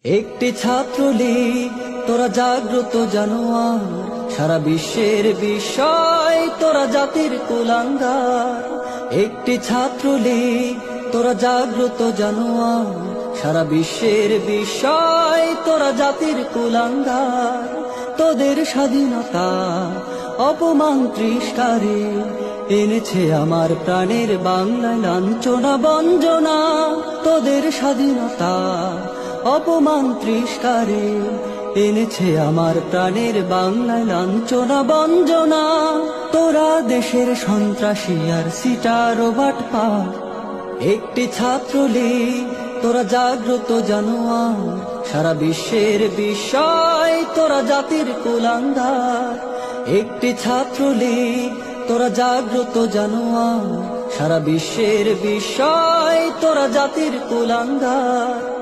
একটি ছাত্রলীগ, তোরা জাগ্রত জানোয়ার, সারা বিশ্বের বিষয় তোরা জাতির কুলাঙ্গার। একটি ছাত্রলীগ, তোরা জাগ্রত জানোয়ার, সারা বিশ্বের বিষয় তোরা জাতির কুলাঙ্গার। তোদের স্বাধীনতা অপমান তিরস্কারে এনেছে আমার প্রাণের বাংলায় লাঞ্ছনা বঞ্জনা। তোদের স্বাধীনতা অপমান তিরস্কারে এনেছে আমার প্রাণের বাংলায় লাঞ্ছনা বঞ্জনা। তোরা দেশের সন্ত্রাসী আর সিটার ও বাটপার। একটি ছাত্রলীগ, তোরা জাগ্রত জানোয়ার, সারা বিশ্বের বিষয় তোরা জাতির কুলাঙ্গার। একটি ছাত্রলীগ, তোরা জাগ্রত জানোয়ার, সারা বিশ্বের বিষয় তোরা জাতির কুলাঙ্গার।